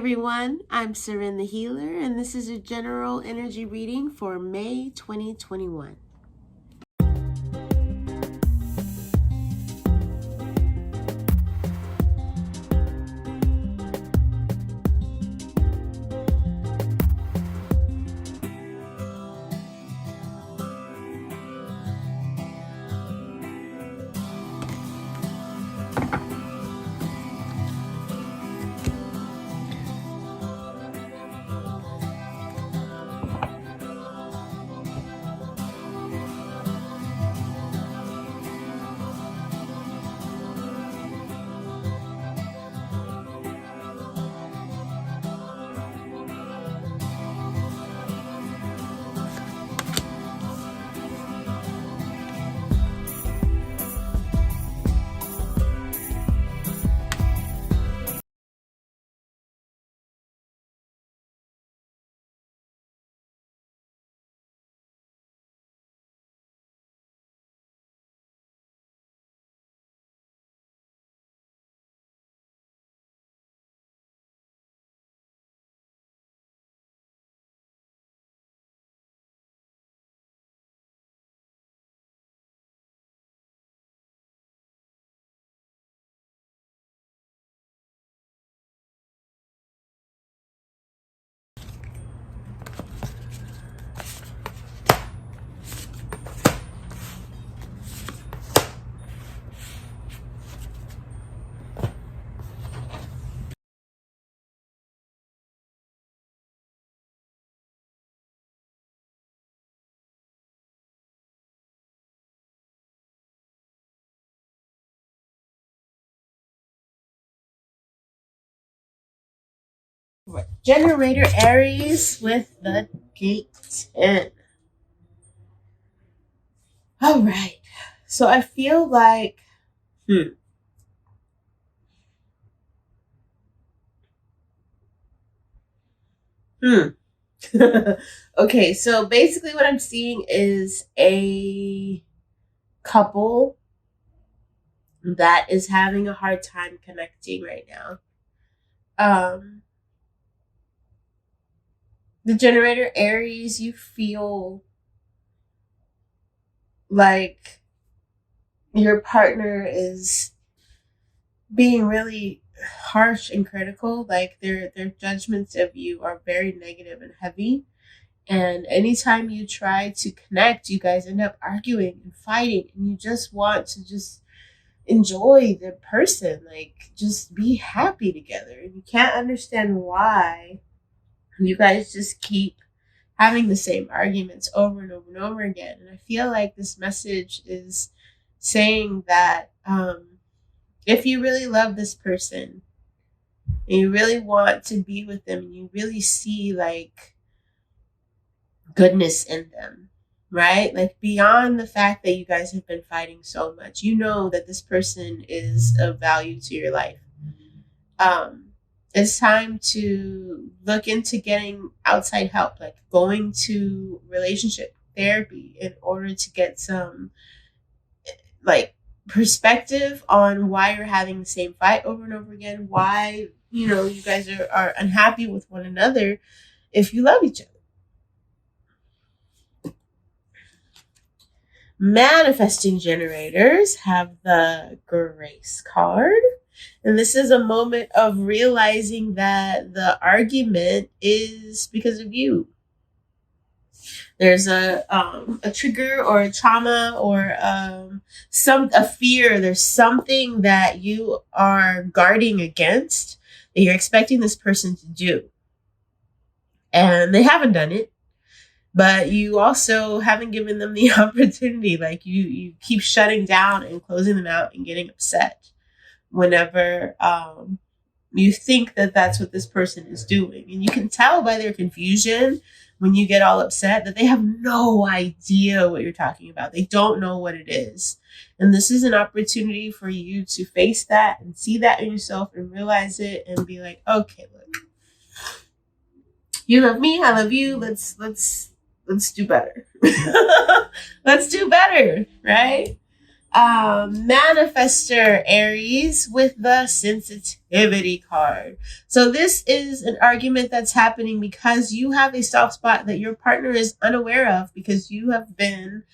everyone, I'm Seren the Healer, and this is a general energy reading for May 2021. Generator Aries with the gate 10. All right. So I feel like, Okay, so basically what I'm seeing is a couple that is having a hard time connecting right now. The generator Aries, you feel like your partner is being really harsh and critical. Like their judgments of you are very negative and heavy. And anytime you try to connect, you guys end up arguing and fighting, and you just want to just enjoy the person, like just be happy together. And you can't understand why you guys just keep having the same arguments over and over and over again. And I feel like this message is saying that if you really love this person and you really want to be with them and you really see like goodness in them, right? Like beyond the fact that you guys have been fighting so much, you know that this person is of value to your life. It's time to look into getting outside help, like going to relationship therapy in order to get some like perspective on why you're having the same fight over and over again, why, you guys are unhappy with one another if you love each other. Manifesting generators have the Grace card. And this is a moment of realizing that the argument is because of you. There's a trigger or a trauma or a fear. There's something that you are guarding against that you're expecting this person to do. And they haven't done it. But you also haven't given them the opportunity. Like you keep shutting down and closing them out and getting upset whenever you think that that's what this person is doing. And you can tell by their confusion when you get all upset that they have no idea what you're talking about. They don't know what it is. And this is an opportunity for you to face that and see that in yourself and realize it and be like, okay, look, you love me, I love you. Let's do better. Let's do better, right? Manifester Aries with the sensitivity card. So this is an argument that's happening because you have a soft spot that your partner is unaware of because you have been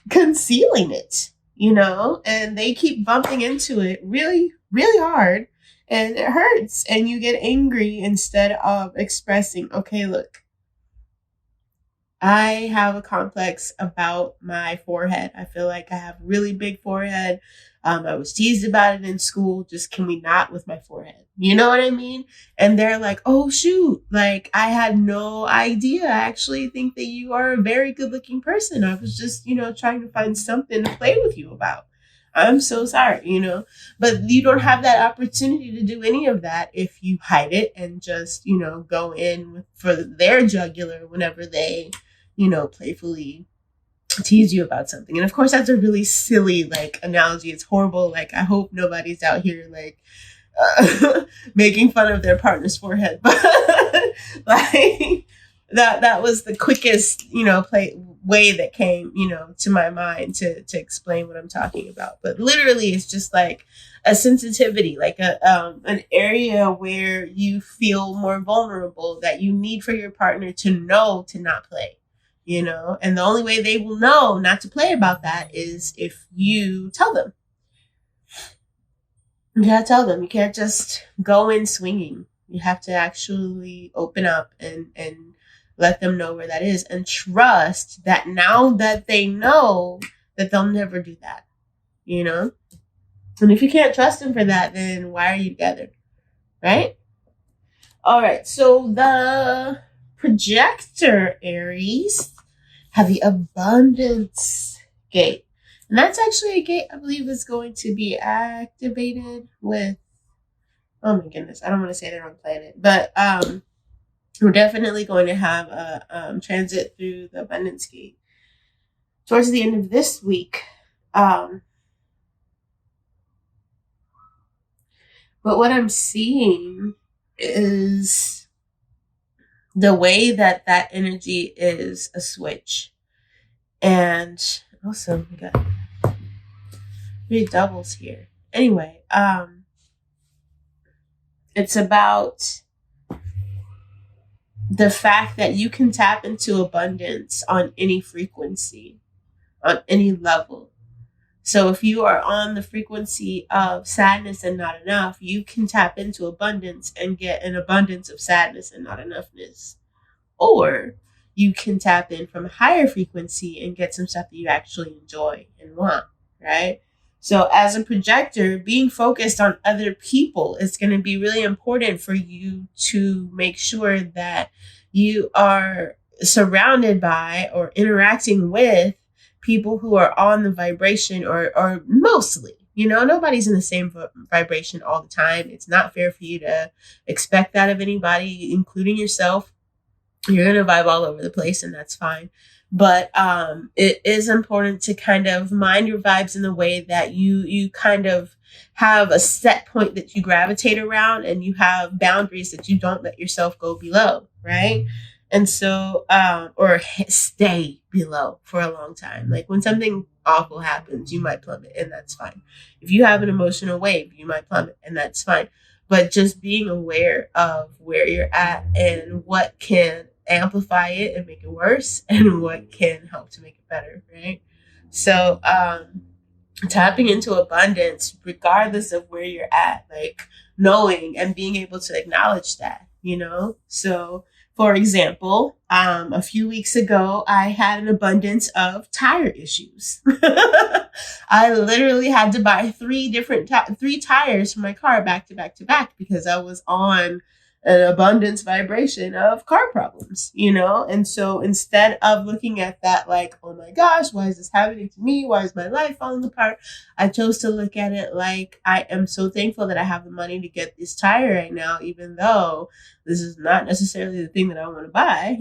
concealing it, and they keep bumping into it really, really hard, and it hurts, and you get angry instead of expressing, okay, look, I have a complex about my forehead. I feel like I have a really big forehead. I was teased about it in school. Just can we not with my forehead? You know what I mean? And they're like, oh, shoot. Like, I had no idea. I actually think that you are a very good looking person. I was just, trying to find something to play with you about. I'm so sorry, but you don't have that opportunity to do any of that if you hide it and just, go in for their jugular whenever they, playfully tease you about something. And of course, that's a really silly, analogy. It's horrible. I hope nobody's out here, making fun of their partner's forehead. But, that was the quickest, way that came, to my mind to explain what I'm talking about. But literally, it's just like a sensitivity, like an area where you feel more vulnerable that you need for your partner to know to not play. And the only way they will know not to play about that is if you tell them. You gotta tell them. You can't just go in swinging. You have to actually open up and let them know where that is and trust that now that they know that they'll never do that, And if you can't trust them for that, then why are you together, right? All right, so the projector Aries have the abundance gate. And that's actually a gate I believe is going to be activated with, oh my goodness, I don't want to say the wrong planet, but we're definitely going to have a transit through the abundance gate towards the end of this week. But what I'm seeing is the way that energy is a switch. And also, we got 3 doubles here. Anyway, it's about the fact that you can tap into abundance on any frequency, on any level. So if you are on the frequency of sadness and not enough, you can tap into abundance and get an abundance of sadness and not enoughness. Or you can tap in from a higher frequency and get some stuff that you actually enjoy and want, right? So as a projector, being focused on other people is going to be really important for you to make sure that you are surrounded by or interacting with people who are on the vibration or mostly, nobody's in the same vibration all the time. It's not fair for you to expect that of anybody, including yourself. You're going to vibe all over the place, and that's fine. But it is important to kind of mind your vibes in the way that you kind of have a set point that you gravitate around, and you have boundaries that you don't let yourself go below, right? And so, or stay below for a long time. Like when something awful happens, you might plummet, and that's fine. If you have an emotional wave, you might plummet, and that's fine. But just being aware of where you're at and what can amplify it and make it worse and what can help to make it better, right? So tapping into abundance regardless of where you're at, like knowing and being able to acknowledge that, so for example, a few weeks ago I had an abundance of tire issues. I literally had to buy 3 tires for my car back to back to back because I was on an abundance vibration of car problems, And so instead of looking at that like, oh my gosh, why is this happening to me? Why is my life falling apart? I chose to look at it like I am so thankful that I have the money to get this tire right now, even though this is not necessarily the thing that I want to buy.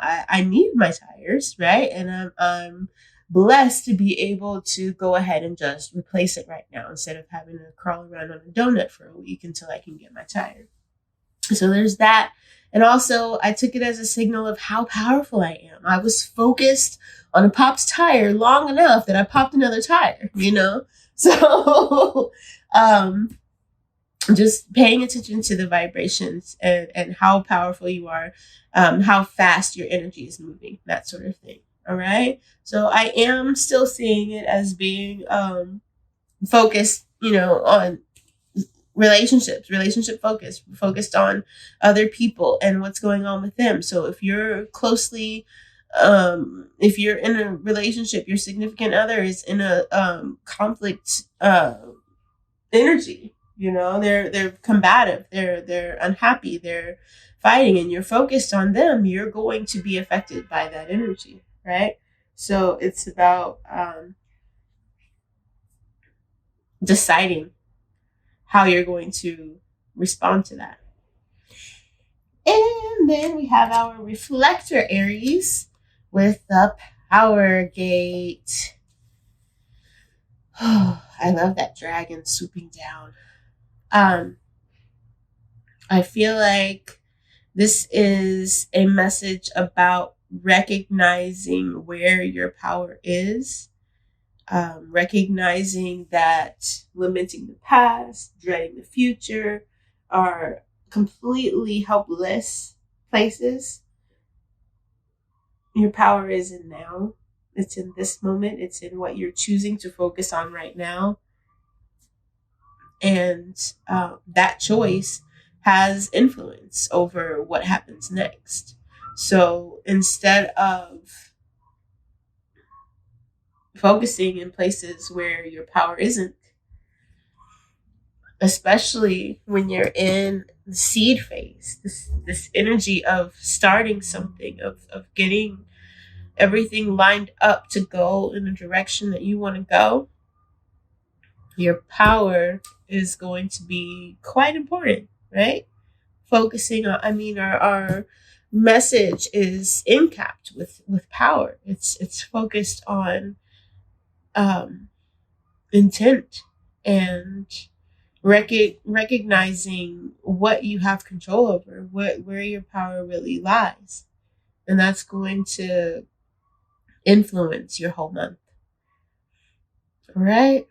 I need my tires, right? And I'm blessed to be able to go ahead and just replace it right now instead of having to crawl around on a donut for a week until I can get my tire. So there's that. And also, I took it as a signal of how powerful I am. I was focused on a popped tire long enough that I popped another tire, you know? So, just paying attention to the vibrations and how powerful you are, how fast your energy is moving, that sort of thing. All right. So I am still seeing it as being focused, on relationship focused on other people and what's going on with them. So if you're if you're in a relationship, your significant other is in a conflict energy. They're combative, they're unhappy, they're fighting, and you're focused on them, you're going to be affected by that energy, right? So it's about deciding how you're going to respond to that. And then we have our reflector Aries with the power gate. Oh, I love that dragon swooping down. I feel like this is a message about recognizing where your power is, recognizing that lamenting the past, dreading the future are completely helpless places. Your power is in now. It's in this moment. It's in what you're choosing to focus on right now. And that choice has influence over what happens next. So instead of focusing in places where your power isn't, especially when you're in the seed phase, this energy of starting something, of getting everything lined up to go in the direction that you want to go, your power is going to be quite important, right? Focusing on, our message is incapped with power. It's focused on intent and recognizing what you have control over, where your power really lies, and that's going to influence your whole month. All right.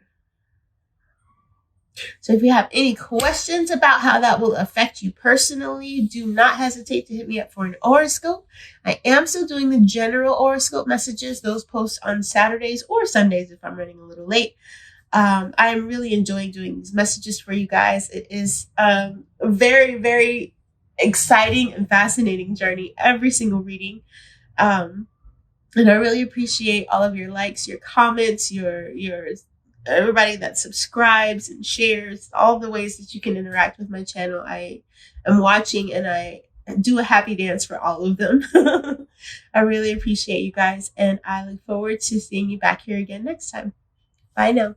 So if you have any questions about how that will affect you personally, do not hesitate to hit me up for an horoscope. I am still doing the general horoscope messages. Those post on Saturdays or Sundays if I'm running a little late. I'm really enjoying doing these messages for you guys. It is a very, very exciting and fascinating journey every single reading. And I really appreciate all of your likes, your comments, your everybody that subscribes and shares, all the ways that you can interact with my channel. I am watching and I do a happy dance for all of them. I really appreciate you guys, and I look forward to seeing you back here again next time. Bye now.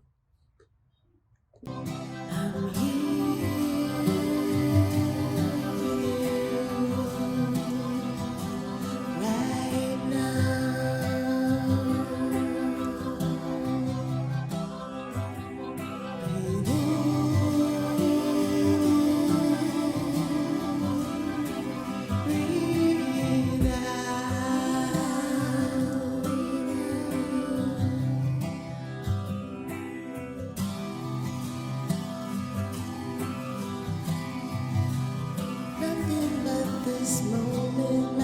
Nothing but this moment.